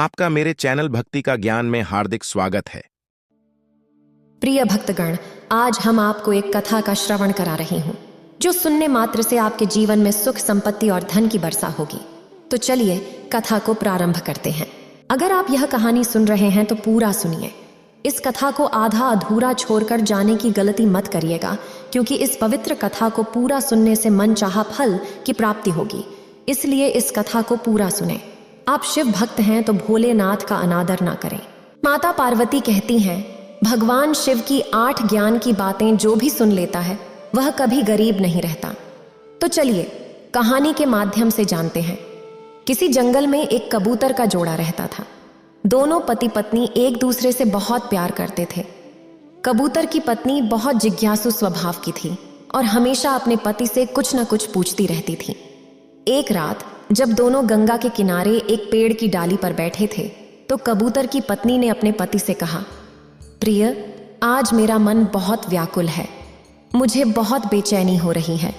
आपका मेरे चैनल भक्ति का ज्ञान में हार्दिक स्वागत है। प्रिय भक्तगण, आज हम आपको एक कथा का श्रवण करा रही हूँ जो सुनने मात्र से आपके जीवन में सुख, संपत्ति और धन की वर्षा होगी। तो चलिए कथा को प्रारंभ करते हैं। अगर आप यह कहानी सुन रहे हैं तो पूरा सुनिए। इस कथा को आधा अधूरा छोड़कर जाने की गलती मत करिएगा, क्योंकि इस पवित्र कथा को पूरा सुनने से मन चाहा फल की प्राप्ति होगी। इसलिए इस कथा को पूरा सुने। आप शिव भक्त हैं तो भोलेनाथ का अनादर ना करें। माता पार्वती कहती हैं, भगवान शिव की 8 ज्ञान की बातें जो भी सुन लेता है वह कभी गरीब नहीं रहता। तो चलिए कहानी के माध्यम से जानते हैं। किसी जंगल में एक कबूतर का जोड़ा रहता था। दोनों पति पत्नी एक दूसरे से बहुत प्यार करते थे। कबूतर की पत्नी बहुत जिज्ञासु स्वभाव की थी और हमेशा अपने पति से कुछ न कुछ पूछती रहती थी। एक रात जब दोनों गंगा के किनारे एक पेड़ की डाली पर बैठे थे तो कबूतर की पत्नी ने अपने पति से कहा, प्रिय, आज मेरा मन बहुत व्याकुल है, मुझे बहुत बेचैनी हो रही है।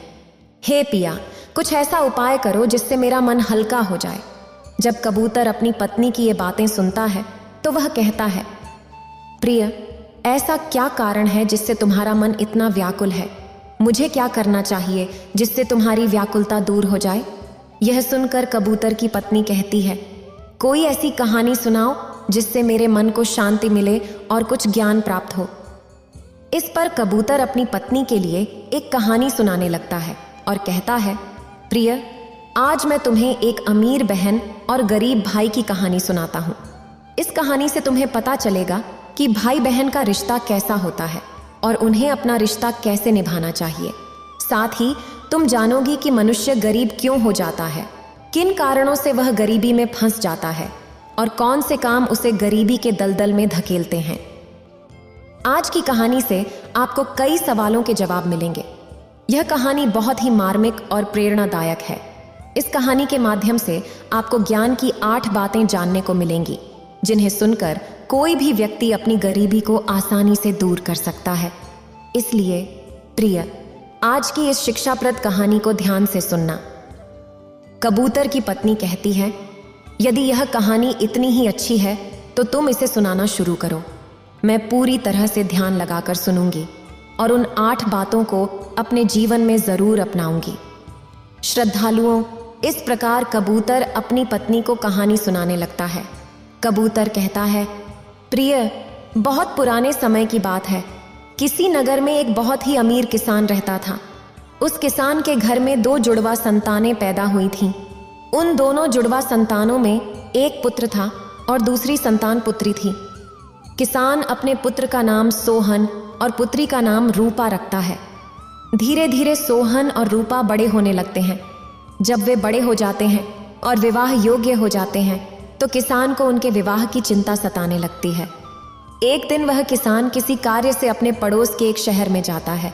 हे पिया, कुछ ऐसा उपाय करो जिससे मेरा मन हल्का हो जाए। जब कबूतर अपनी पत्नी की ये बातें सुनता है तो वह कहता है, प्रिय, ऐसा क्या कारण है जिससे तुम्हारा मन इतना व्याकुल है? मुझे क्या करना चाहिए जिससे तुम्हारी व्याकुलता दूर हो जाए? यह सुनकर कबूतर की पत्नी कहती है, कोई ऐसी कहानी सुनाओ जिससे मेरे मन को शांति मिले और कुछ ज्ञान प्राप्त हो। इस पर कबूतर अपनी पत्नी के लिए एक कहानी सुनाने लगता है और कहता है, प्रिय, आज मैं तुम्हें एक अमीर बहन और गरीब भाई की कहानी सुनाता हूँ। इस कहानी से तुम्हें पता चलेगा कि भाई बहन का रिश्ता कैसा होता है और उन्हें अपना रिश्ता कैसे निभाना चाहिए। साथ ही तुम जानोगी कि मनुष्य गरीब क्यों हो जाता है, किन कारणों से वह गरीबी में फंस जाता है और कौन से काम उसे गरीबी के दलदल में धकेलते हैं। आज की कहानी से आपको कई सवालों के जवाब मिलेंगे। यह कहानी बहुत ही मार्मिक और प्रेरणादायक है। इस कहानी के माध्यम से आपको ज्ञान की 8 बातें जानने को मिलेंगी, जिन्हें सुनकर कोई भी व्यक्ति अपनी गरीबी को आसानी से दूर कर सकता है। इसलिए प्रिय, आज की इस शिक्षाप्रद कहानी को ध्यान से सुनना। कबूतर की पत्नी कहती है, यदि यह कहानी इतनी ही अच्छी है तो तुम इसे सुनाना शुरू करो। मैं पूरी तरह से ध्यान लगाकर सुनूंगी और उन 8 बातों को अपने जीवन में जरूर अपनाऊंगी। श्रद्धालुओं, इस प्रकार कबूतर अपनी पत्नी को कहानी सुनाने लगता है। कबूतर कहता है, प्रिय, बहुत पुराने समय की बात है। किसी नगर में एक बहुत ही अमीर किसान रहता था। उस किसान के घर में 2 जुड़वा संतानें पैदा हुई थीं। उन दोनों जुड़वा संतानों में एक पुत्र था और दूसरी संतान पुत्री थी। किसान अपने पुत्र का नाम सोहन और पुत्री का नाम रूपा रखता है। धीरे धीरे सोहन और रूपा बड़े होने लगते हैं। जब वे बड़े हो जाते हैं और विवाह योग्य हो जाते हैं तो किसान को उनके विवाह की चिंता सताने लगती है। एक दिन वह किसान किसी कार्य से अपने पड़ोस के एक शहर में जाता है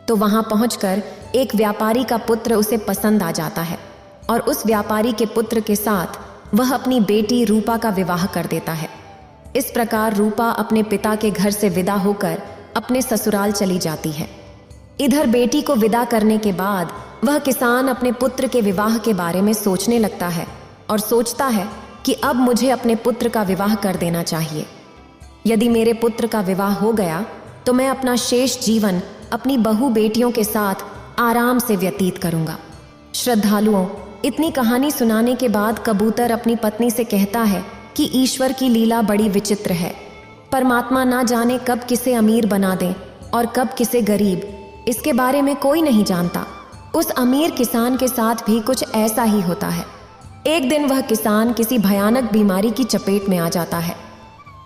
तो वहां पहुंचकर एक व्यापारी का पुत्र उसे पसंद आ जाता है और उस व्यापारी के पुत्र के साथ वह अपनी बेटी रूपा का विवाह कर देता है। इस प्रकार रूपा अपने पिता के घर से विदा होकर अपने ससुराल चली जाती है। इधर बेटी को विदा करने के बाद वह किसान अपने पुत्र के विवाह के बारे में सोचने लगता है और सोचता है कि अब मुझे अपने पुत्र का विवाह कर देना चाहिए। यदि मेरे पुत्र का विवाह हो गया तो मैं अपना शेष जीवन अपनी बहू बेटियों के साथ आराम से व्यतीत करूंगा। श्रद्धालुओं, इतनी कहानी सुनाने के बाद कबूतर अपनी पत्नी से कहता है कि ईश्वर की लीला बड़ी विचित्र है। परमात्मा ना जाने कब किसे अमीर बना दे और कब किसे गरीब, इसके बारे में कोई नहीं जानता। उस अमीर किसान के साथ भी कुछ ऐसा ही होता है। एक दिन वह किसान किसी भयानक बीमारी की चपेट में आ जाता है।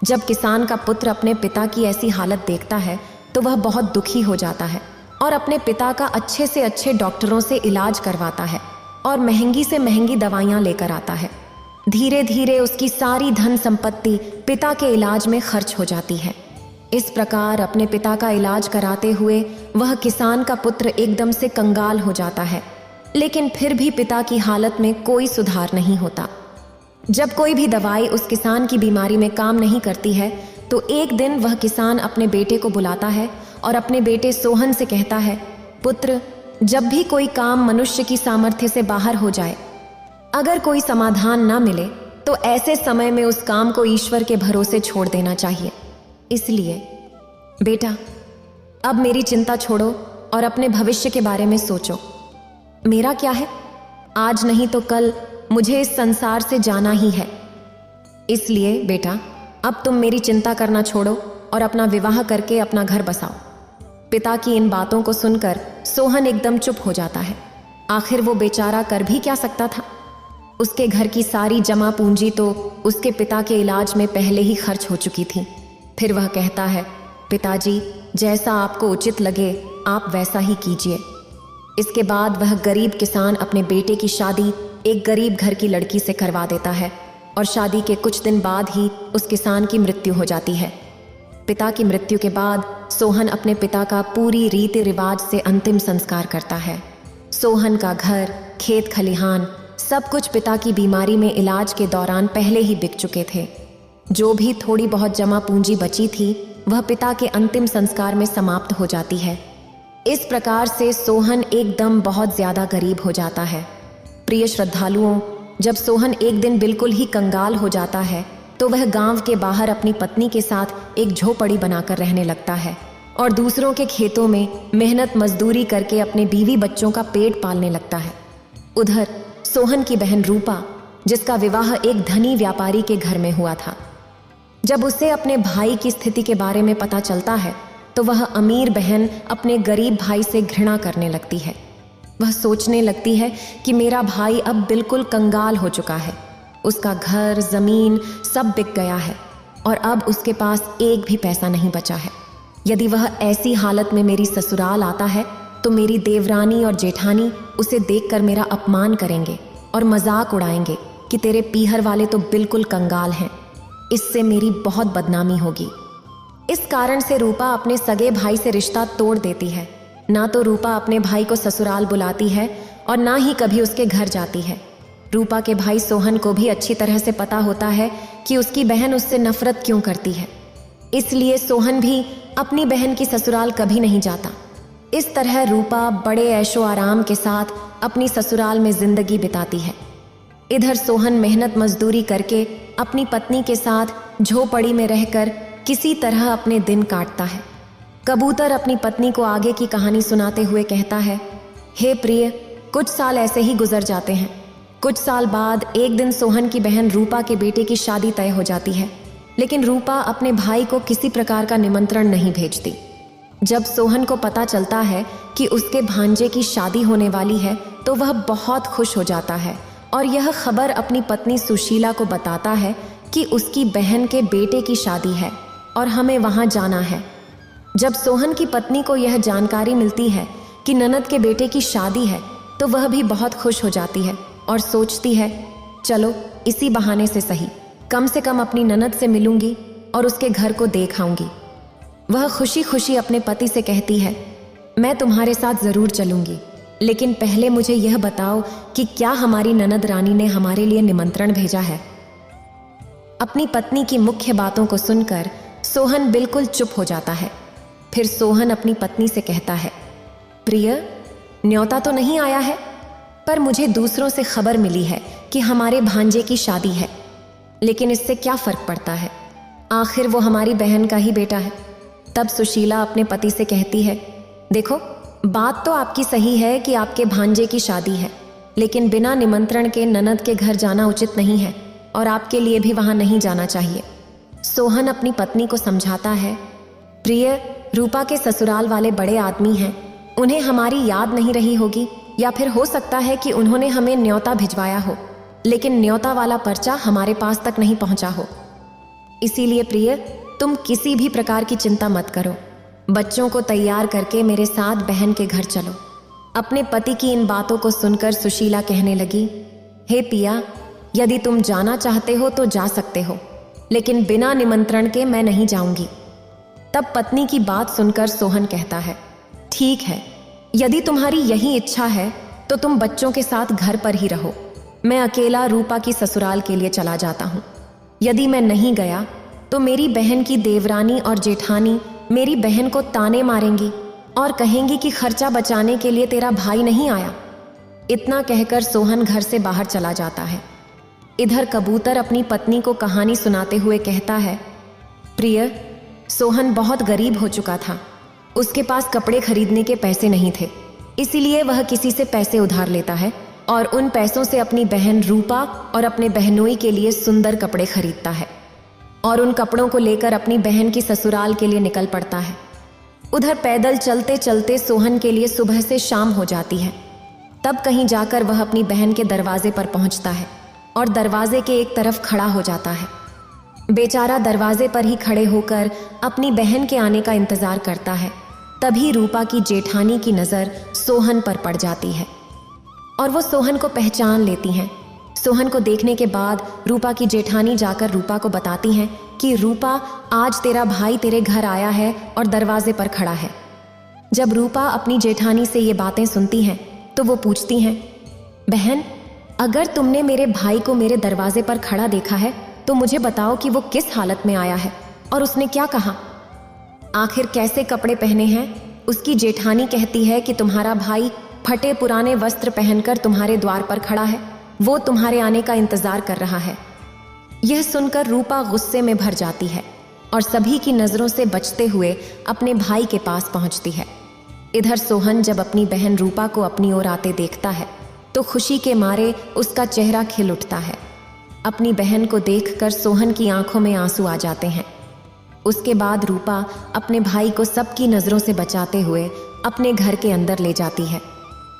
जब किसान का पुत्र अपने पिता की ऐसी हालत देखता है तो वह बहुत दुखी हो जाता है और अपने पिता का अच्छे से अच्छे डॉक्टरों से इलाज करवाता है और महंगी से महंगी दवाइयाँ लेकर आता है। धीरे धीरे उसकी सारी धन संपत्ति पिता के इलाज में खर्च हो जाती है। इस प्रकार अपने पिता का इलाज कराते हुए वह किसान का पुत्र एकदम से कंगाल हो जाता है, लेकिन फिर भी पिता की हालत में कोई सुधार नहीं होता। जब कोई भी दवाई उस किसान की बीमारी में काम नहीं करती है तो एक दिन वह किसान अपने बेटे को बुलाता है और अपने बेटे सोहन से कहता है, पुत्र, जब भी कोई काम मनुष्य की सामर्थ्य से बाहर हो जाए, अगर कोई समाधान ना मिले तो ऐसे समय में उस काम को ईश्वर के भरोसे छोड़ देना चाहिए। इसलिए बेटा, अब मेरी चिंता छोड़ो और अपने भविष्य के बारे में सोचो। मेरा क्या है, आज नहीं तो कल मुझे इस संसार से जाना ही है। इसलिए बेटा, अब तुम मेरी चिंता करना छोड़ो और अपना विवाह करके अपना घर बसाओ। पिता की इन बातों को सुनकर सोहन एकदम चुप हो जाता है। आखिर वो बेचारा कर भी क्या सकता था। उसके घर की सारी जमा पूंजी तो उसके पिता के इलाज में पहले ही खर्च हो चुकी थी। फिर वह कहता है, पिताजी, जैसा आपको उचित लगे आप वैसा ही कीजिए। इसके बाद वह गरीब किसान अपने बेटे की शादी एक गरीब घर की लड़की से करवा देता है और शादी के कुछ दिन बाद ही उस किसान की मृत्यु हो जाती है। पिता की मृत्यु के बाद सोहन अपने पिता का पूरी रीति रिवाज से अंतिम संस्कार करता है। सोहन का घर, खेत खलिहान सब कुछ पिता की बीमारी में इलाज के दौरान पहले ही बिक चुके थे। जो भी थोड़ी बहुत जमा पूंजी बची थी वह पिता के अंतिम संस्कार में समाप्त हो जाती है। इस प्रकार से सोहन एकदम बहुत ज्यादा गरीब हो जाता है। प्रिय श्रद्धालुओं, जब सोहन एक दिन बिल्कुल ही कंगाल हो जाता है तो वह गांव के बाहर अपनी पत्नी के साथ एक झोपड़ी बनाकर रहने लगता है और दूसरों के खेतों में मेहनत मजदूरी करके अपने बीवी बच्चों का पेट पालने लगता है। उधर सोहन की बहन रूपा, जिसका विवाह एक धनी व्यापारी के घर में हुआ था, जब उसे अपने भाई की स्थिति के बारे में पता चलता है तो वह अमीर बहन अपने गरीब भाई से घृणा करने लगती है। वह सोचने लगती है कि मेरा भाई अब बिल्कुल कंगाल हो चुका है। उसका घर, जमीन सब बिक गया है और अब उसके पास एक भी पैसा नहीं बचा है। यदि वह ऐसी हालत में मेरी ससुराल आता है तो मेरी देवरानी और जेठानी उसे देखकर मेरा अपमान करेंगे और मजाक उड़ाएंगे कि तेरे पीहर वाले तो बिल्कुल कंगाल हैं। इससे मेरी बहुत बदनामी होगी। इस कारण से रूपा अपने सगे भाई से रिश्ता तोड़ देती है। ना तो रूपा अपने भाई को ससुराल बुलाती है और ना ही कभी उसके घर जाती है। रूपा के भाई सोहन को भी अच्छी तरह से पता होता है कि उसकी बहन उससे नफरत क्यों करती है। इसलिए सोहन भी अपनी बहन की ससुराल कभी नहीं जाता। इस तरह रूपा बड़े ऐशो आराम के साथ अपनी ससुराल में जिंदगी बिताती है। इधर सोहन मेहनत मजदूरी करके अपनी पत्नी के साथ झोपड़ी में रहकर किसी तरह अपने दिन काटता है। कबूतर अपनी पत्नी को आगे की कहानी सुनाते हुए कहता है, हे प्रिय, कुछ साल ऐसे ही गुजर जाते हैं। कुछ साल बाद एक दिन सोहन की बहन रूपा के बेटे की शादी तय हो जाती है, लेकिन रूपा अपने भाई को किसी प्रकार का निमंत्रण नहीं भेजती। जब सोहन को पता चलता है कि उसके भांजे की शादी होने वाली है तो वह बहुत खुश हो जाता है और यह खबर अपनी पत्नी सुशीला को बताता है कि उसकी बहन के बेटे की शादी है और हमें वहां जाना है। जब सोहन की पत्नी को यह जानकारी मिलती है कि ननद के बेटे की शादी है तो वह भी बहुत खुश हो जाती है और सोचती है, चलो इसी बहाने से सही, कम से कम अपनी ननद से मिलूंगी और उसके घर को देख आऊंगी। वह खुशी खुशी अपने पति से कहती है, मैं तुम्हारे साथ जरूर चलूंगी, लेकिन पहले मुझे यह बताओ कि क्या हमारी ननद रानी ने हमारे लिए निमंत्रण भेजा है। अपनी पत्नी की मुख्य बातों को सुनकर सोहन बिल्कुल चुप हो जाता है। फिर सोहन अपनी पत्नी से कहता है, प्रिय, न्योता तो नहीं आया है, पर मुझे दूसरों से खबर मिली है कि हमारे भांजे की शादी है। लेकिन इससे क्या फर्क पड़ता है, आखिर वो हमारी बहन का ही बेटा है। तब सुशीला अपने पति से कहती है, देखो, बात तो आपकी सही है कि आपके भांजे की शादी है, लेकिन बिना निमंत्रण के ननद के घर जाना उचित नहीं है और आपके लिए भी वहां नहीं जाना चाहिए। सोहन अपनी पत्नी को समझाता है, प्रिय, रूपा के ससुराल वाले बड़े आदमी हैं, उन्हें हमारी याद नहीं रही होगी, या फिर हो सकता है कि उन्होंने हमें न्योता भिजवाया हो, लेकिन न्योता वाला पर्चा हमारे पास तक नहीं पहुंचा हो। इसीलिए प्रिय, तुम किसी भी प्रकार की चिंता मत करो। बच्चों को तैयार करके मेरे साथ बहन के घर चलो। अपने पति की इन बातों को सुनकर सुशीला कहने लगी, हे पिया, यदि तुम जाना चाहते हो तो जा सकते हो, लेकिन बिना निमंत्रण के मैं नहीं जाऊंगी। तब पत्नी की बात सुनकर सोहन कहता है, ठीक है, यदि तुम्हारी यही इच्छा है तो तुम बच्चों के साथ घर पर ही रहो। मैं अकेला रूपा की ससुराल के लिए चला जाता हूँ। यदि मैं नहीं गया तो मेरी बहन की देवरानी और जेठानी मेरी बहन को ताने मारेंगी और कहेंगी कि खर्चा बचाने के लिए तेरा भाई नहीं आया। इतना कहकर सोहन घर से बाहर चला जाता है। इधर कबूतर अपनी पत्नी को कहानी सुनाते हुए कहता है, प्रिय, सोहन बहुत गरीब हो चुका था। उसके पास कपड़े खरीदने के पैसे नहीं थे, इसीलिए वह किसी से पैसे उधार लेता है और उन पैसों से अपनी बहन रूपा और अपने बहनोई के लिए सुंदर कपड़े खरीदता है और उन कपड़ों को लेकर अपनी बहन की ससुराल के लिए निकल पड़ता है। उधर पैदल चलते चलते सोहन के लिए सुबह से शाम हो जाती है। तब कहीं जाकर वह अपनी बहन के दरवाजे पर पहुंचता है और दरवाजे के एक तरफ खड़ा हो जाता है। बेचारा दरवाजे पर ही खड़े होकर अपनी बहन के आने का इंतजार करता है। तभी रूपा की जेठानी की नज़र सोहन पर पड़ जाती है और वो सोहन को पहचान लेती हैं। सोहन को देखने के बाद रूपा की जेठानी जाकर रूपा को बताती हैं कि रूपा, आज तेरा भाई तेरे घर आया है और दरवाजे पर खड़ा है। जब रूपा अपनी जेठानी से ये बातें सुनती हैं तो वो पूछती हैं, बहन, अगर तुमने मेरे भाई को मेरे दरवाजे पर खड़ा देखा है तो मुझे बताओ कि वो किस हालत में आया है और उसने क्या कहा, आखिर कैसे कपड़े पहने हैं। उसकी जेठानी कहती है कि तुम्हारा भाई फटे पुराने वस्त्र पहनकर तुम्हारे द्वार पर खड़ा है, वो तुम्हारे आने का इंतजार कर रहा है। यह सुनकर रूपा गुस्से में भर जाती है और सभी की नजरों से बचते हुए अपने भाई के पास पहुंचती है। इधर सोहन जब अपनी बहन रूपा को अपनी ओर आते देखता है तो खुशी के मारे उसका चेहरा खिल उठता है। अपनी बहन को देखकर सोहन की आंखों में आंसू आ जाते हैं। उसके बाद रूपा अपने भाई को सबकी नजरों से बचाते हुए अपने घर के अंदर ले जाती है।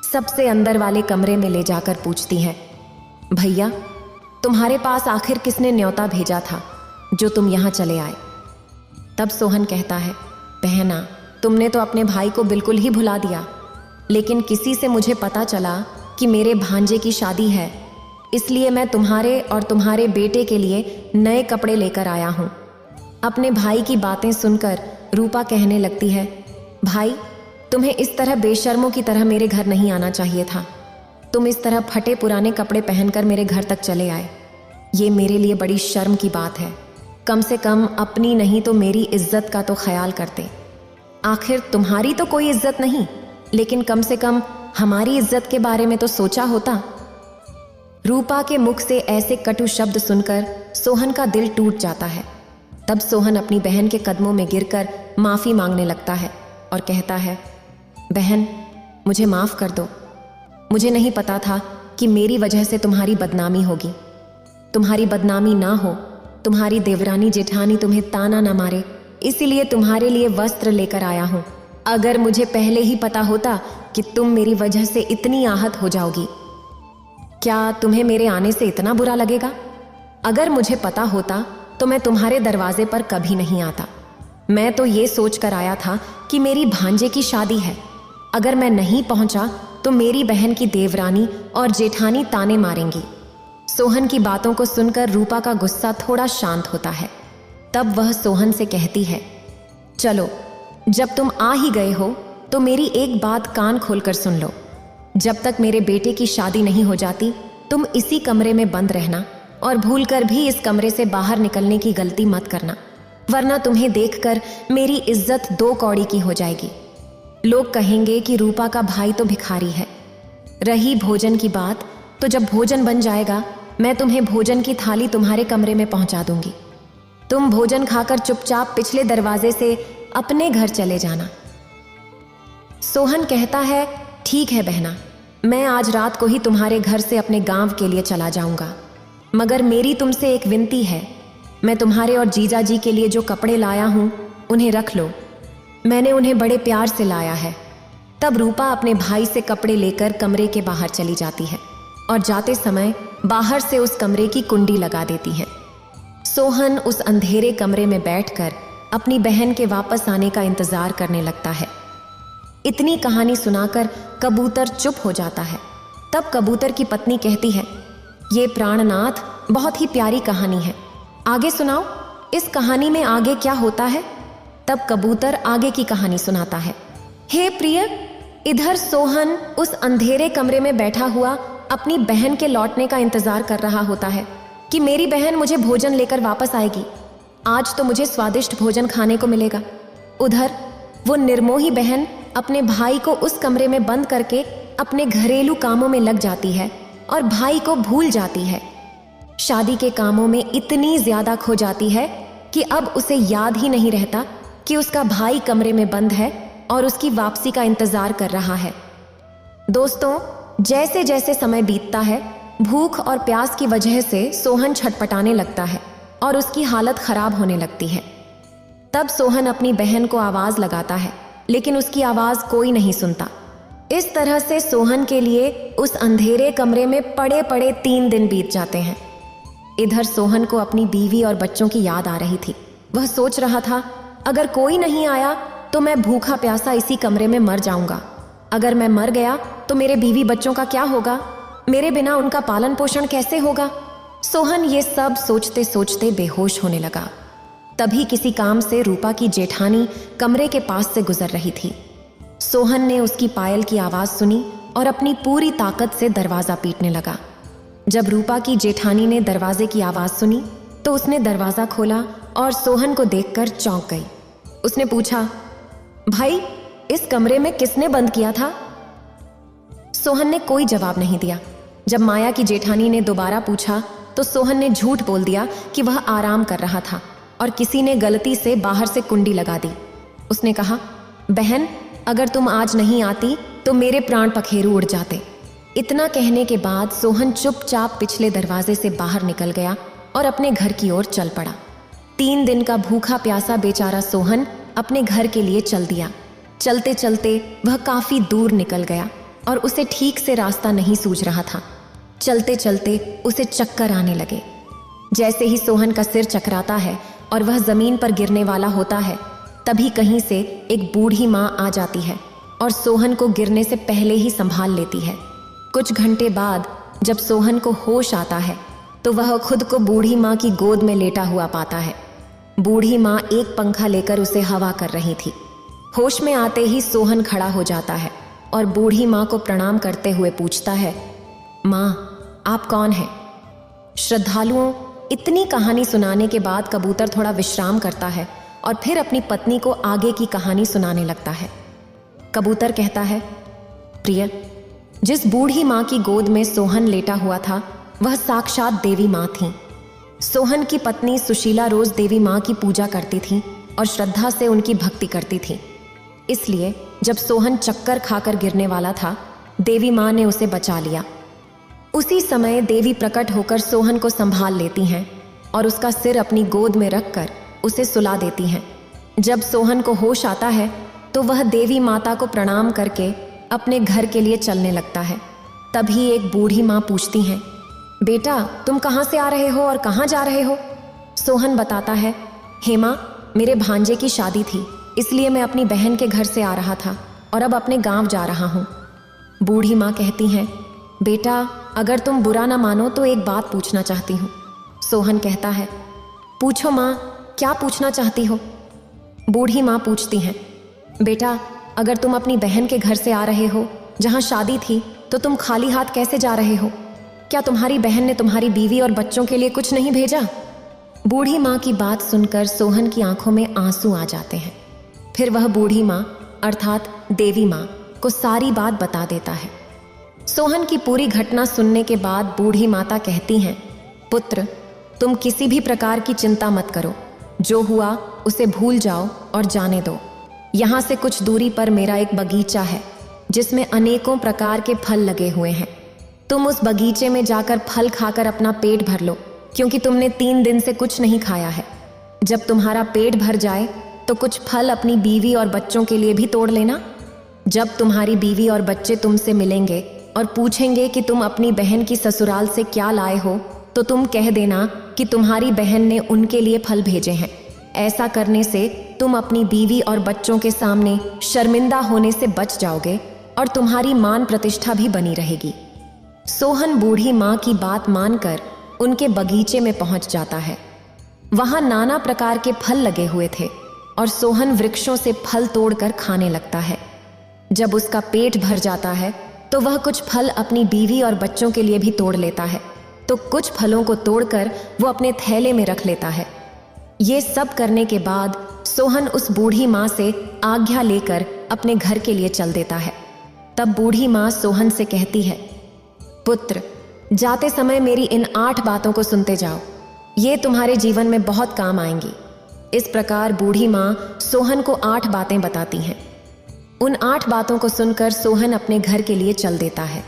सबसे अंदर वाले कमरे में ले जाकर पूछती है, भैया, तुम्हारे पास आखिर किसने न्योता भेजा था जो तुम यहाँ चले आए। तब सोहन कहता है, बहना, तुमने तो अपने भाई को बिल्कुल ही भुला दिया, लेकिन किसी से मुझे पता चला कि मेरे भांजे की शादी है, इसलिए मैं तुम्हारे और तुम्हारे बेटे के लिए नए कपड़े लेकर आया हूँ। अपने भाई की बातें सुनकर रूपा कहने लगती है, भाई, तुम्हें इस तरह बेशर्मों की तरह मेरे घर नहीं आना चाहिए था। तुम इस तरह फटे पुराने कपड़े पहनकर मेरे घर तक चले आए, ये मेरे लिए बड़ी शर्म की बात है। कम से कम अपनी नहीं तो मेरी इज्जत का तो ख्याल करते। आखिर तुम्हारी तो कोई इज्जत नहीं, लेकिन कम से कम हमारी इज्जत के बारे में तो सोचा होता। रूपा के मुख से ऐसे कटु शब्द सुनकर सोहन का दिल टूट जाता है। तब सोहन अपनी बहन के कदमों में गिरकर माफी मांगने लगता है और कहता है, बहन, मुझे माफ कर दो। मुझे नहीं पता था कि मेरी वजह से तुम्हारी बदनामी होगी। तुम्हारी बदनामी ना हो, तुम्हारी देवरानी जेठानी तुम्हें ताना ना मारे, इसीलिए तुम्हारे लिए वस्त्र लेकर आया हूं। अगर मुझे पहले ही पता होता कि तुम मेरी वजह से इतनी आहत हो जाओगी, क्या तुम्हें मेरे आने से इतना बुरा लगेगा? अगर मुझे पता होता तो मैं तुम्हारे दरवाजे पर कभी नहीं आता। मैं तो ये सोच कर आया था कि मेरी भांजे की शादी है। अगर मैं नहीं पहुंचा तो मेरी बहन की देवरानी और जेठानी ताने मारेंगी। सोहन की बातों को सुनकर रूपा का गुस्सा थोड़ा शांत होता है। तब वह सोहन से कहती है, चलो, जब तुम आ ही गए हो तो मेरी एक बात कान खोलकर सुन लो। जब तक मेरे बेटे की शादी नहीं हो जाती, तुम इसी कमरे में बंद रहना और भूलकर भी इस कमरे से बाहर निकलने की गलती मत करना, वरना तुम्हें देखकर मेरी इज्जत 2 कौड़ी की हो जाएगी। लोग कहेंगे कि रूपा का भाई तो भिखारी है। रही भोजन की बात, तो जब भोजन बन जाएगा मैं तुम्हें भोजन की थाली तुम्हारे कमरे में पहुंचा दूंगी। तुम भोजन खाकर चुपचाप पिछले दरवाजे से अपने घर चले जाना। सोहन कहता है, ठीक है बहना, मैं आज रात को ही तुम्हारे घर से अपने गांव के लिए चला जाऊंगा, मगर मेरी तुमसे एक विनती है। मैं तुम्हारे और जीजा जी के लिए जो कपड़े लाया हूं उन्हें रख लो, मैंने उन्हें बड़े प्यार से लाया है। तब रूपा अपने भाई से कपड़े लेकर कमरे के बाहर चली जाती है और जाते समय बाहर से उस कमरे की कुंडी लगा देती है। सोहन उस अंधेरे कमरे में बैठकर अपनी बहन के वापस आने का इंतजार करने लगता है। इतनी कहानी सुनाकर कबूतर चुप हो जाता है। तब कबूतर की पत्नी कहती है, ये प्राणनाथ, बहुत ही प्यारी कहानी है, आगे सुनाओ, इस कहानी में आगे क्या होता है? तब कबूतर आगे की कहानी सुनाता है। हे प्रिय, इधर सोहन उस अंधेरे कमरे में बैठा हुआ अपनी बहन के लौटने का इंतजार कर रहा होता है कि मेरी बहन मुझे भोजन लेकर वापस आएगी, आज तो मुझे स्वादिष्ट भोजन खाने को मिलेगा। उधर वो निर्मोही बहन अपने भाई को उस कमरे में बंद करके अपने घरेलू कामों में लग जाती है और भाई को भूल जाती है। शादी के कामों में इतनी ज्यादा खो जाती है कि अब उसे याद ही नहीं रहता कि उसका भाई कमरे में बंद है और उसकी वापसी का इंतजार कर रहा है। दोस्तों, जैसे जैसे समय बीतता है, भूख और प्यास की वजह से सोहन छटपटाने लगता है और उसकी हालत खराब होने लगती है। तब सोहन अपनी बहन को आवाज लगाता है, लेकिन उसकी आवाज कोई नहीं सुनता। इस तरह से सोहन के लिए उस अंधेरे कमरे में पड़े पड़े 3 दिन बीत जाते हैं। इधर सोहन को अपनी बीवी और बच्चों की याद आ रही थी। वह सोच रहा था, अगर कोई नहीं आया तो मैं भूखा प्यासा इसी कमरे में मर जाऊंगा। अगर मैं मर गया तो मेरे बीवी बच्चों का क्या होगा? मेरे बिना उनका पालन पोषण कैसे होगा? सोहन ये सब सोचते सोचते बेहोश होने लगा। तभी किसी काम से रूपा की जेठानी कमरे के पास से गुजर रही थी। सोहन ने उसकी पायल की आवाज सुनी और अपनी पूरी ताकत से दरवाजा पीटने लगा। जब रूपा की जेठानी ने दरवाजे की आवाज सुनी तो उसने दरवाजा खोला और सोहन को देखकर चौंक गई। उसने पूछा, भाई, इस कमरे में किसने बंद किया था? सोहन ने कोई जवाब नहीं दिया। जब माया की जेठानी ने दोबारा पूछा तो सोहन ने झूठ बोल दिया कि वह आराम कर रहा था और किसी ने गलती से बाहर से कुंडी लगा दी। उसने कहा, बहन, अगर तुम आज नहीं आती तो मेरे प्राण पखेरु उड़ जाते। इतना कहने के बाद सोहन चुपचाप पिछले दरवाजे से बाहर निकल गया और अपने घर की ओर चल पड़ा। 3 दिन का भूखा प्यासा बेचारा सोहन अपने घर के लिए चल दिया। चलते चलते वह काफी दूर निकल गया और उसे ठीक से रास्ता नहीं सूझ रहा था। चलते चलते उसे चक्कर आने लगे। जैसे ही सोहन का सिर चकराता है और वह जमीन पर गिरने वाला होता है, तभी कहीं से एक बूढ़ी माँ आ जाती है और सोहन को गिरने से पहले ही संभाल लेती है। कुछ घंटे बाद जब सोहन को होश आता है तो वह खुद को बूढ़ी माँ की गोद में लेटा हुआ पाता है। बूढ़ी माँ एक पंखा लेकर उसे हवा कर रही थी। होश में आते ही सोहन खड़ा हो जाता है और बूढ़ी माँ को प्रणाम करते हुए पूछता है, माँ, आप कौन हैं? श्रद्धालुओं, इतनी कहानी सुनाने के बाद कबूतर थोड़ा विश्राम करता है और फिर अपनी पत्नी को आगे की कहानी सुनाने लगता है। कबूतर कहता है, प्रिय, जिस बूढ़ी माँ की गोद में सोहन लेटा हुआ था वह साक्षात देवी माँ थी। सोहन की पत्नी सुशीला रोज देवी माँ की पूजा करती थी और श्रद्धा से उनकी भक्ति करती थी। इसलिए जब सोहन चक्कर खाकर गिरने वाला था, देवी माँ ने उसे बचा लिया। उसी समय देवी प्रकट होकर सोहन को संभाल लेती हैं और उसका सिर अपनी गोद में रखकर उसे सुला देती हैं। जब सोहन को होश आता है तो वह देवी माता को प्रणाम करके अपने घर के लिए चलने लगता है। तभी एक बूढ़ी माँ पूछती हैं, बेटा, तुम कहाँ से आ रहे हो और कहाँ जा रहे हो? सोहन बताता है, हे माँ, मेरे भांजे की शादी थी, इसलिए मैं अपनी बहन के घर से आ रहा था और अब अपने गांव जा रहा हूँ। बूढ़ी माँ कहती हैं, बेटा, अगर तुम बुरा ना मानो तो एक बात पूछना चाहती हूँ। सोहन कहता है, पूछो माँ, क्या पूछना चाहती हो? बूढ़ी माँ पूछती हैं, बेटा, अगर तुम अपनी बहन के घर से आ रहे हो जहाँ शादी थी तो तुम खाली हाथ कैसे जा रहे हो? क्या तुम्हारी बहन ने तुम्हारी बीवी और बच्चों के लिए कुछ नहीं भेजा? बूढ़ी माँ की बात सुनकर सोहन की आंखों में आंसू आ जाते हैं। फिर वह बूढ़ी माँ अर्थात देवी माँ को सारी बात बता देता है। सोहन की पूरी घटना सुनने के बाद बूढ़ी माता कहती हैं, पुत्र, तुम किसी भी प्रकार की चिंता मत करो। जो हुआ उसे भूल जाओ और जाने दो। यहाँ से कुछ दूरी पर मेरा एक बगीचा है जिसमें अनेकों प्रकार के फल लगे हुए हैं। तुम उस बगीचे में जाकर फल खाकर अपना पेट भर लो, क्योंकि तुमने 3 दिन से कुछ नहीं खाया है। जब तुम्हारा पेट भर जाए तो कुछ फल अपनी बीवी और बच्चों के लिए भी तोड़ लेना। जब तुम्हारी बीवी और बच्चे तुमसे मिलेंगे और पूछेंगे कि तुम अपनी बहन की ससुराल से क्या लाए हो, तो तुम कह देना कि तुम्हारी बहन ने उनके लिए फल भेजे हैं। ऐसा करने से तुम अपनी बीवी और बच्चों के सामने शर्मिंदा होने से बच जाओगे और तुम्हारी मान प्रतिष्ठा भी बनी रहेगी। सोहन बूढ़ी माँ की बात मानकर उनके बगीचे में पहुंच जाता है। वहां नाना प्रकार के फल लगे हुए थे और सोहन वृक्षों से फल तोड़कर खाने लगता है। जब उसका पेट भर जाता है तो वह कुछ फल अपनी बीवी और बच्चों के लिए भी तोड़ लेता है, तो कुछ फलों को तोड़कर वो अपने थैले में रख लेता है। ये सब करने के बाद सोहन उस बूढ़ी माँ से आज्ञा लेकर अपने घर के लिए चल देता है। तब बूढ़ी माँ सोहन से कहती है, पुत्र, जाते समय मेरी इन 8 बातों को सुनते जाओ, ये तुम्हारे जीवन में बहुत काम आएंगी। इस प्रकार बूढ़ी माँ सोहन को 8 बातें बताती हैं। उन 8 बातों को सुनकर सोहन अपने घर के लिए चल देता है।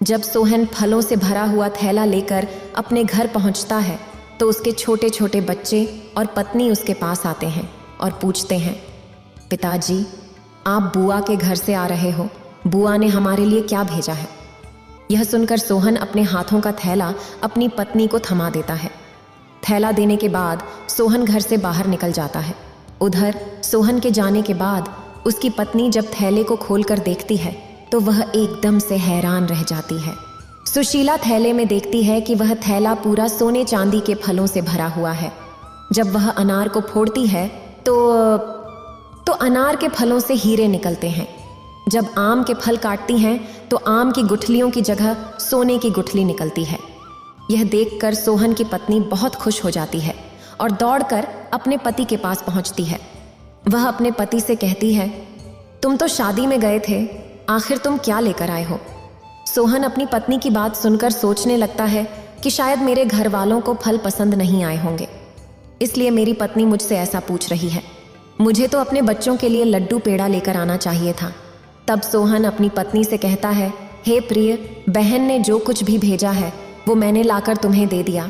जब सोहन फलों से भरा हुआ थैला लेकर अपने घर पहुंचता है तो उसके छोटे छोटे बच्चे और पत्नी उसके पास आते हैं और पूछते हैं, पिताजी, आप बुआ के घर से आ रहे हो, बुआ ने हमारे लिए क्या भेजा है? यह सुनकर सोहन अपने हाथों का थैला अपनी पत्नी को थमा देता है। थैला देने के बाद सोहन घर से बाहर निकल जाता है। उधर सोहन के जाने के बाद उसकी पत्नी जब थैले को खोलकर देखती है तो वह एकदम से हैरान रह जाती है। सुशीला थैले में देखती है कि वह थैला पूरा सोने चांदी के फलों से भरा हुआ है। जब वह अनार को फोड़ती है तो अनार के फलों से हीरे निकलते हैं। जब आम के फल काटती हैं तो आम की गुठलियों की जगह सोने की गुठली निकलती है। यह देखकर सोहन की पत्नी बहुत खुश हो जाती है और दौड़कर अपने पति के पास पहुंचती है। वह अपने पति से कहती है, तुम तो शादी में गए थे, आखिर तुम क्या लेकर आए हो? सोहन अपनी पत्नी की बात सुनकर सोचने लगता है कि शायद मेरे घर वालों को फल पसंद नहीं आए होंगे, इसलिए मेरी पत्नी मुझसे ऐसा पूछ रही है। मुझे तो अपने बच्चों के लिए लड्डू पेड़ा लेकर आना चाहिए था। तब सोहन अपनी पत्नी से कहता है, हे प्रिय, बहन ने जो कुछ भी भेजा है वो मैंने लाकर तुम्हें दे दिया।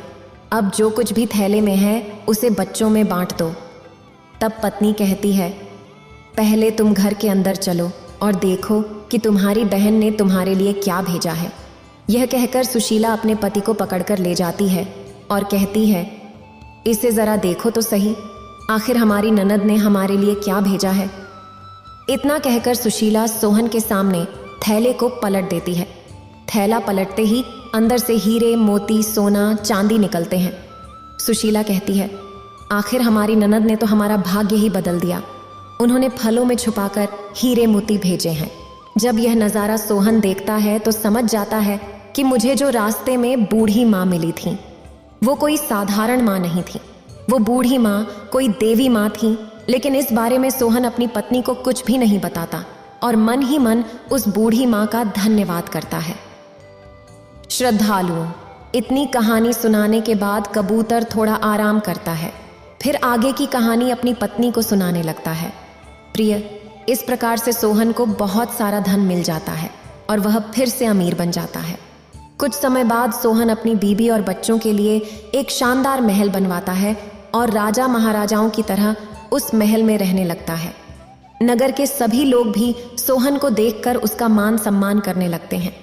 अब जो कुछ भी थैले में है उसे बच्चों में बांट दो। तब पत्नी कहती है, पहले तुम घर के अंदर चलो और देखो कि तुम्हारी बहन ने तुम्हारे लिए क्या भेजा है। यह कहकर सुशीला अपने पति को पकड़कर ले जाती है और कहती है, इसे ज़रा देखो तो सही, आखिर हमारी ननद ने हमारे लिए क्या भेजा है। इतना कहकर सुशीला सोहन के सामने थैले को पलट देती है। थैला पलटते ही अंदर से हीरे, मोती, सोना, चांदी निकलते हैं। सुशीला कहती है, आखिर हमारी ननद ने तो हमारा भाग्य ही बदल दिया। उन्होंने फलों में छुपाकर हीरे मोती भेजे हैं। जब यह नज़ारा सोहन देखता है तो समझ जाता है कि मुझे जो रास्ते में बूढ़ी माँ मिली थी वो कोई साधारण माँ नहीं थी, वो बूढ़ी माँ कोई देवी माँ थी। लेकिन इस बारे में सोहन अपनी पत्नी को कुछ भी नहीं बताता और मन ही मन उस बूढ़ी माँ का धन्यवाद करता है। श्रद्धालुओं, इतनी कहानी सुनाने के बाद कबूतर थोड़ा आराम करता है, फिर आगे की कहानी अपनी पत्नी को सुनाने लगता है। प्रिय, इस प्रकार से सोहन को बहुत सारा धन मिल जाता है और वह फिर से अमीर बन जाता है। कुछ समय बाद सोहन अपनी बीबी और बच्चों के लिए एक शानदार महल बनवाता है और राजा महाराजाओं की तरह उस महल में रहने लगता है। नगर के सभी लोग भी सोहन को देखकर उसका मान सम्मान करने लगते हैं।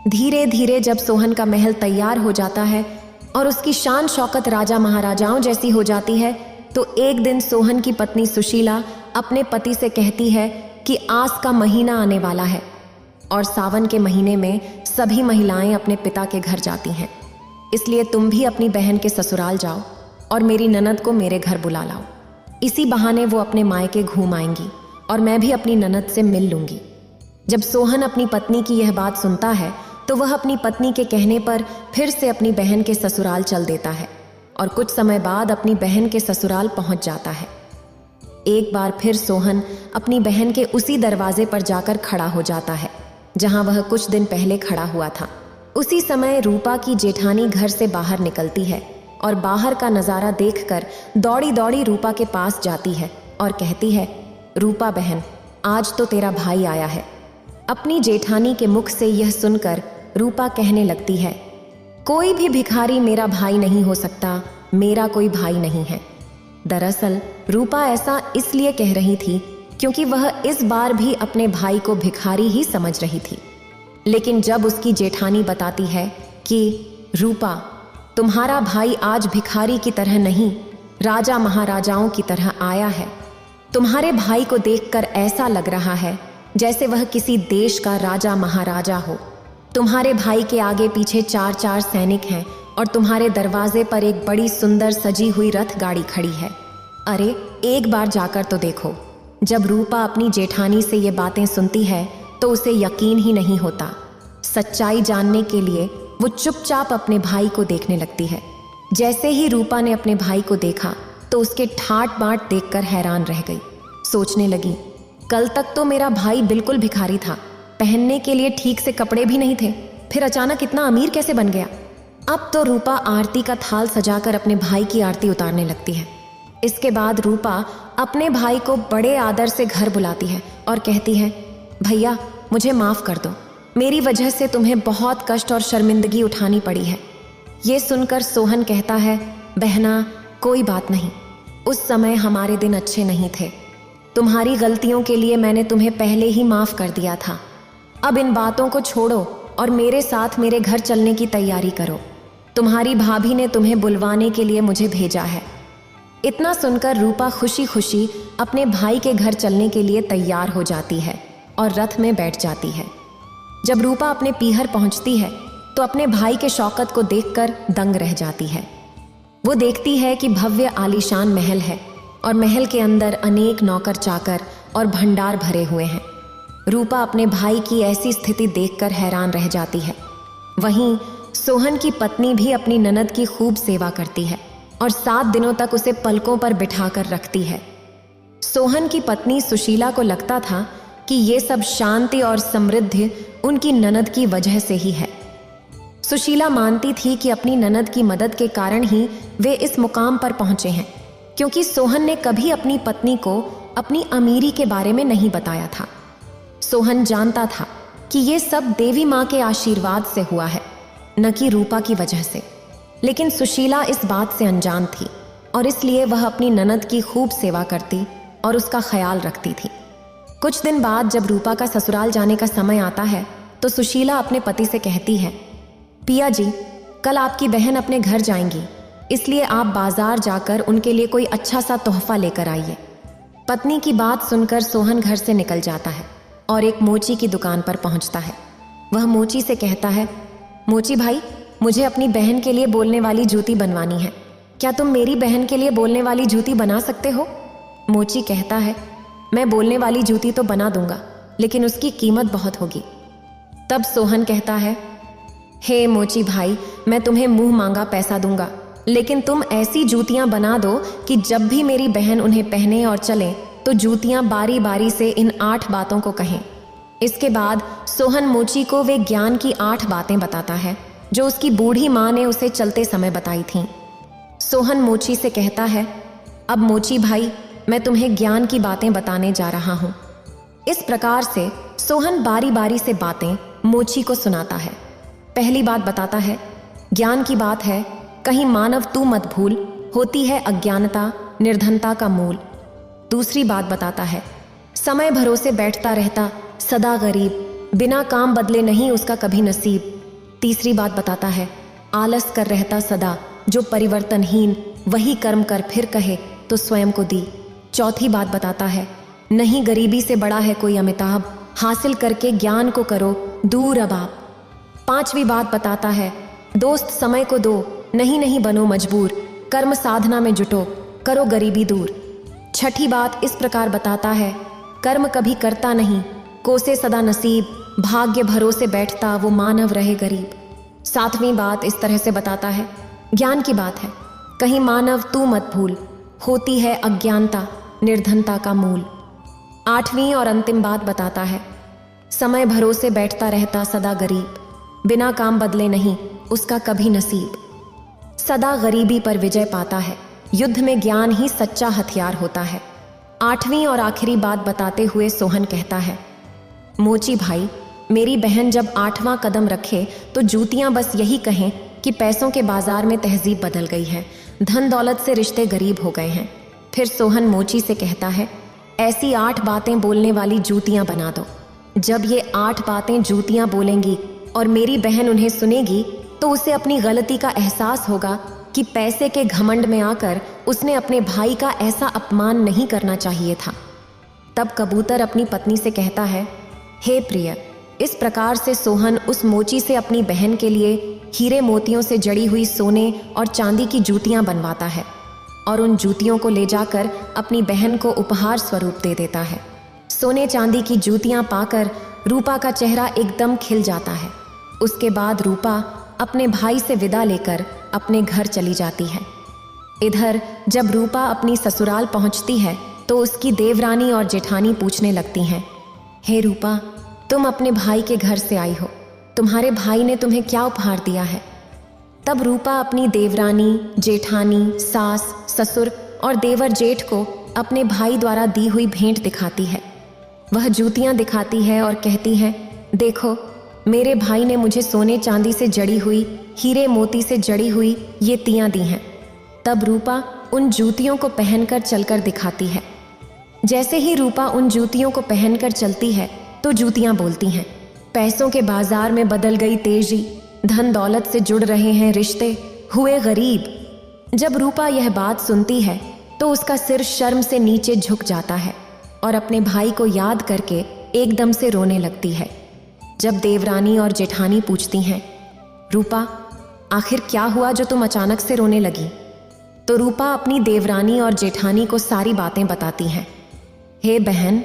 धीरे धीरे जब सोहन का महल तैयार हो जाता है और उसकी शान शौकत राजा महाराजाओं जैसी हो जाती है तो एक दिन सोहन की पत्नी सुशीला अपने पति से कहती है कि आस का महीना आने वाला है और सावन के महीने में सभी महिलाएं अपने पिता के घर जाती हैं, इसलिए तुम भी अपनी बहन के ससुराल जाओ और मेरी ननद को मेरे घर बुला लाओ। इसी बहाने वो अपने मायके घूम आएंगी और मैं भी अपनी ननद से मिल लूंगी। जब सोहन अपनी पत्नी की यह बात सुनता है तो वह अपनी पत्नी के कहने पर फिर से अपनी बहन के ससुराल चल देता है और कुछ समय बाद अपनी बहन के ससुराल पहुंच जाता है। एक बार फिर सोहन अपनी बहन के उसी दरवाजे पर जाकर खड़ा हो जाता है जहां वह कुछ दिन पहले खड़ा हुआ था। उसी समय रूपा की जेठानी घर से बाहर निकलती है और बाहर का नज़ारा देखकर दौड़ी दौड़ी रूपा के पास जाती है और कहती है, रूपा बहन, आज तो तेरा भाई आया है। अपनी जेठानी के मुख से यह सुनकर रूपा कहने लगती है, कोई भी भिखारी मेरा भाई नहीं हो सकता, मेरा कोई भाई नहीं है। दरअसल रूपा ऐसा इसलिए कह रही थी क्योंकि वह इस बार भी अपने भाई को भिखारी ही समझ रही थी। लेकिन जब उसकी जेठानी बताती है कि रूपा, तुम्हारा भाई आज भिखारी की तरह नहीं, राजा महाराजाओं की तरह आया है। तुम्हारे भाई को देखकर ऐसा लग रहा है जैसे वह किसी देश का राजा महाराजा हो। तुम्हारे भाई के आगे पीछे 4-4 सैनिक हैं और तुम्हारे दरवाजे पर एक बड़ी सुंदर सजी हुई रथ गाड़ी खड़ी है। अरे एक बार जाकर तो देखो। जब रूपा अपनी जेठानी से ये बातें सुनती है तो उसे यकीन ही नहीं होता। सच्चाई जानने के लिए वो चुपचाप अपने भाई को देखने लगती है। जैसे ही रूपा ने अपने भाई को देखा तो उसके ठाट बाट देखकर हैरान रह गई। सोचने लगी, कल तक तो मेरा भाई बिल्कुल भिखारी था, पहनने के लिए ठीक से कपड़े भी नहीं थे, फिर अचानक इतना अमीर कैसे बन गया? अब तो रूपा आरती का थाल सजाकर अपने भाई की आरती उतारने लगती है। इसके बाद रूपा अपने भाई को बड़े आदर से घर बुलाती है और कहती है, भैया मुझे माफ कर दो, मेरी वजह से तुम्हें बहुत कष्ट और शर्मिंदगी उठानी पड़ी है। ये सुनकर सोहन कहता है, बहना कोई बात नहीं, उस समय हमारे दिन अच्छे नहीं थे, तुम्हारी गलतियों के लिए मैंने तुम्हें पहले ही माफ कर दिया था। अब इन बातों को छोड़ो और मेरे साथ मेरे घर चलने की तैयारी करो, तुम्हारी भाभी ने तुम्हें बुलवाने के लिए मुझे भेजा है। इतना सुनकर रूपा खुशी खुशी अपने भाई के घर चलने के लिए तैयार हो जाती है और रथ में बैठ जाती है। जब रूपा अपने पीहर पहुंचती है तो अपने भाई के शौकत को देखकर दंग रह जाती है। वो देखती है कि भव्य आलीशान महल है और महल के अंदर अनेक नौकर चाकर और भंडार भरे हुए हैं। रूपा अपने भाई की ऐसी स्थिति देखकर हैरान रह जाती है। वहीं सोहन की पत्नी भी अपनी ननद की खूब सेवा करती है और 7 दिनों तक उसे पलकों पर बिठाकर रखती है। सोहन की पत्नी सुशीला को लगता था कि ये सब शांति और समृद्धि उनकी ननद की वजह से ही है। सुशीला मानती थी कि अपनी ननद की मदद के कारण ही वे इस मुकाम पर पहुंचे हैं, क्योंकि सोहन ने कभी अपनी पत्नी को अपनी अमीरी के बारे में नहीं बताया था। सोहन जानता था कि ये सब देवी माँ के आशीर्वाद से हुआ है, न कि रूपा की वजह से। लेकिन सुशीला इस बात से अनजान थी और इसलिए वह अपनी ननद की खूब सेवा करती और उसका ख्याल रखती थी। कुछ दिन बाद जब रूपा का ससुराल जाने का समय आता है तो सुशीला अपने पति से कहती है, पिया जी, कल आपकी बहन अपने घर जाएंगी, इसलिए आप बाजार जाकर उनके लिए कोई अच्छा सा तोहफा लेकर आइए। पत्नी की बात सुनकर सोहन घर से निकल जाता है और एक मोची की दुकान पर पहुंचता है। वह मोची से कहता है, मोची भाई, मुझे अपनी बहन के लिए बोलने वाली जूती बनवानी है, क्या तुम मेरी बहन के लिए बोलने वाली जूती बना सकते हो? मोची कहता है, मैं बोलने वाली जूती तो बना दूंगा, लेकिन उसकी कीमत बहुत होगी। तब सोहन कहता है, हे मोची भाई, मैं तुम्हें मुंह मांगा पैसा दूंगा, लेकिन तुम ऐसी जूतियां बना दो कि जब भी मेरी बहन उन्हें पहने और चले तो जूतियां बारी बारी से इन 8 बातों को कहें। इसके बाद सोहन मोची को वे ज्ञान की 8 बातें बताता है जो उसकी बूढ़ी माँ ने उसे चलते समय बताई थीं। सोहन मोची से कहता है, अब मोची भाई, मैं तुम्हें ज्ञान की बातें बताने जा रहा हूँ। इस प्रकार से सोहन बारी बारी से बातें मोची को सुनाता है। पहली बात बताता है, ज्ञान की बात है, कहीं मानव तू मत भूल, होती है अज्ञानता निर्धनता का मूल। दूसरी बात बताता है, समय भरोसे बैठता रहता सदा गरीब, बिना काम बदले नहीं उसका कभी नसीब। तीसरी बात बताता है, आलस कर रहता सदा जो परिवर्तनहीन, वही कर्म कर फिर कहे तो स्वयं को दी। चौथी बात बताता है, नहीं गरीबी से बड़ा है कोई अमिताभ, हासिल करके ज्ञान को करो दूर अबाब। पांचवी बात बताता है, दोस्त समय को दो, नहीं नहीं बनो मजबूर, कर्म साधना में जुटो, करो गरीबी दूर। छठी बात इस प्रकार बताता है, कर्म कभी करता नहीं, कोसे सदा नसीब, भाग्य भरोसे बैठता वो मानव रहे गरीब। सातवीं बात इस तरह से बताता है, ज्ञान की बात है, कहीं मानव तू मत भूल, होती है अज्ञानता निर्धनता का मूल। आठवीं और अंतिम बात बताता है, समय भरोसे बैठता रहता सदा गरीब, बिना काम बदले नहीं उसका कभी नसीब। सदा गरीबी पर विजय पाता है, युद्ध में ज्ञान ही सच्चा हथियार होता है। आठवीं और आखिरी बात बताते हुए सोहन कहता है, मोची भाई, मेरी बहन जब 8वां कदम रखे तो जूतियां बस यही कहें कि पैसों के बाजार में तहजीब बदल गई है, धन दौलत से रिश्ते गरीब हो गए हैं। फिर सोहन मोची से कहता है, ऐसी 8 बातें बोलने वाली जूतियां बना दो। जब ये 8 बातें जूतियां बोलेंगी और मेरी बहन उन्हें सुनेगी तो उसे अपनी गलती का एहसास होगा कि पैसे के घमंड में आकर उसने अपने भाई का ऐसा अपमान नहीं करना चाहिए था। तब कबूतर अपनी पत्नी से कहता है, हे प्रिय, इस प्रकार से सोहन उस मोची से अपनी बहन के लिए हीरे मोतियों से जड़ी हुई सोने और चांदी की जूतियां बनवाता है और उन जूतियों को ले जाकर अपनी बहन को उपहार स्वरूप दे देता है। सोने चांदी की जूतियां पाकर रूपा का चेहरा एकदम खिल जाता है। उसके बाद रूपा अपने भाई से विदा लेकर अपने घर चली जाती है। इधर जब रूपा अपनी ससुराल पहुंचती है तो उसकी देवरानी और जेठानी पूछने लगती हैं, हे रूपा, तुम अपने भाई के घर से आई हो, तुम्हारे भाई ने तुम्हें क्या उपहार दिया है? तब रूपा अपनी देवरानी, जेठानी, सास, ससुर और देवर जेठ को अपने भाई द्वारा दी हुई भेंट दिखाती है। वह जूतियां दिखाती है और कहती है, देखो मेरे भाई ने मुझे सोने चांदी से जड़ी हुई, हीरे मोती से जड़ी हुई ये तियां दी हैं। तब रूपा उन जूतियों को पहनकर चलकर दिखाती है। जैसे ही रूपा उन जूतियों को पहनकर चलती है तो जूतियां बोलती हैं, पैसों के बाजार में बदल गई तेजी, धन दौलत से जुड़ रहे हैं रिश्ते, हुए गरीब। जब रूपा यह बात सुनती है तो उसका सिर शर्म से नीचे झुक जाता है और अपने भाई को याद करके एकदम से रोने लगती है। जब देवरानी और जेठानी पूछती हैं, रूपा आखिर क्या हुआ जो तुम अचानक से रोने लगी? तो रूपा अपनी देवरानी और जेठानी को सारी बातें बताती हैं। हे बहन,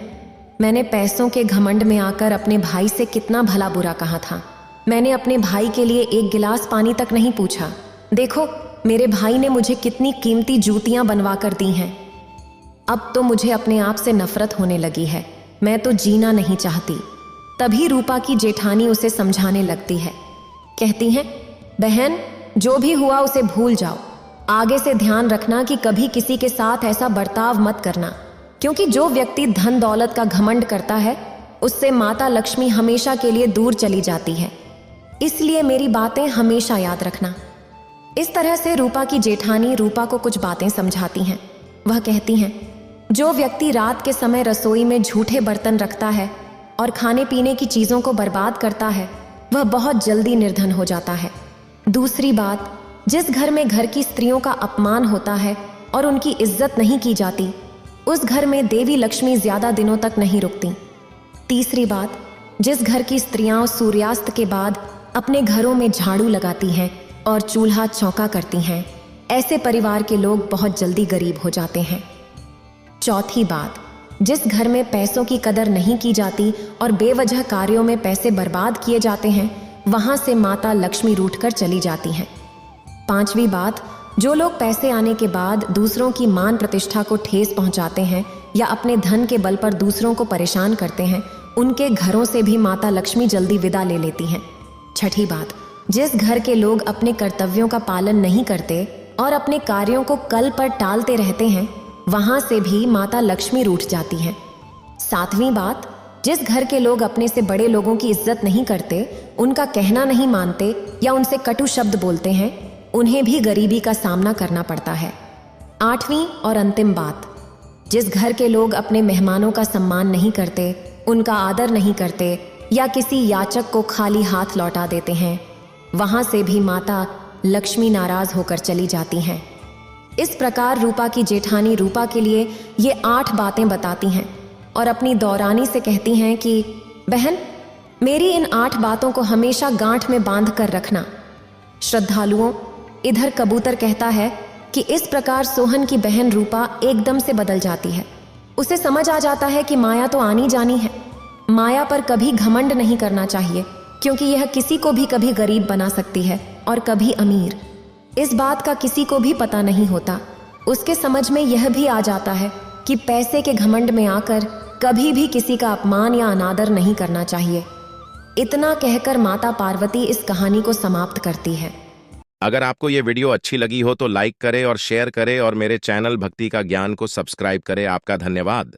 मैंने पैसों के घमंड में आकर अपने भाई से कितना भला बुरा कहा था। मैंने अपने भाई के लिए एक गिलास पानी तक नहीं पूछा। देखो मेरे भाई ने मुझे कितनी कीमती जूतियां बनवा कर दी हैं। अब तो मुझे अपने आप से नफरत होने लगी है। मैं तो जीना नहीं चाहती। तभी रूपा की जेठानी उसे समझाने लगती है। कहती हैं, बहन जो भी हुआ उसे भूल जाओ। आगे से ध्यान रखना कि कभी किसी के साथ ऐसा बर्ताव मत करना, क्योंकि जो व्यक्ति धन दौलत का घमंड करता है उससे माता लक्ष्मी हमेशा के लिए दूर चली जाती है। इसलिए मेरी बातें हमेशा याद रखना। इस तरह से रूपा की जेठानी रूपा को कुछ बातें समझाती हैं। वह कहती हैं, जो व्यक्ति रात के समय रसोई में झूठे बर्तन रखता है और खाने पीने की चीज़ों को बर्बाद करता है वह बहुत जल्दी निर्धन हो जाता है। दूसरी बात, जिस घर में घर की स्त्रियों का अपमान होता है और उनकी इज्जत नहीं की जाती उस घर में देवी लक्ष्मी ज्यादा दिनों तक नहीं रुकती। तीसरी बात, जिस घर की स्त्रियां सूर्यास्त के बाद अपने घरों में झाड़ू लगाती हैं और चूल्हा चौका करती हैं, ऐसे परिवार के लोग बहुत जल्दी गरीब हो जाते हैं। चौथी बात, जिस घर में पैसों की कदर नहीं की जाती और बेवजह कार्यों में पैसे बर्बाद किए जाते हैं वहां से माता लक्ष्मी रूठकर चली जाती हैं। पांचवी बात, जो लोग पैसे आने के बाद दूसरों की मान प्रतिष्ठा को ठेस पहुंचाते हैं या अपने धन के बल पर दूसरों को परेशान करते हैं उनके घरों से भी माता लक्ष्मी जल्दी विदा ले लेती हैं। छठी बात, जिस घर के लोग अपने कर्तव्यों का पालन नहीं करते और अपने कार्यों को कल पर टालते रहते हैं वहां से भी माता लक्ष्मी रूठ जाती हैं। सातवीं बात, जिस घर के लोग अपने से बड़े लोगों की इज्जत नहीं करते, उनका कहना नहीं मानते या उनसे कटु शब्द बोलते हैं उन्हें भी गरीबी का सामना करना पड़ता है। आठवीं और अंतिम बात, जिस घर के लोग अपने मेहमानों का सम्मान नहीं करते, उनका आदर नहीं करते या किसी याचक को खाली हाथ लौटा देते हैं वहां से भी माता लक्ष्मी नाराज होकर चली जाती हैं। इस प्रकार रूपा की जेठानी रूपा के लिए ये 8 बातें बताती हैं और अपनी दौरानी से कहती हैं कि बहन मेरी इन 8 बातों को हमेशा गांठ में बांध कर रखना। श्रद्धालुओं, इधर कबूतर कहता है कि इस प्रकार सोहन की बहन रूपा एकदम से बदल जाती है। उसे समझ आ जाता है कि माया तो आनी जानी है। माया पर कभी घमंड नहीं करना चाहिए, क्योंकि यह किसी को भी कभी गरीब बना सकती है और कभी अमीर। इस बात का किसी को भी पता नहीं होता। उसके समझ में यह भी आ जाता है कि पैसे के घमंड में आकर कभी भी किसी का अपमान या अनादर नहीं करना चाहिए। इतना कहकर माता पार्वती इस कहानी को समाप्त करती है। अगर आपको ये वीडियो अच्छी लगी हो तो लाइक करें और शेयर करें और मेरे चैनल भक्ति का ज्ञान को सब्सक्राइब करें। आपका धन्यवाद।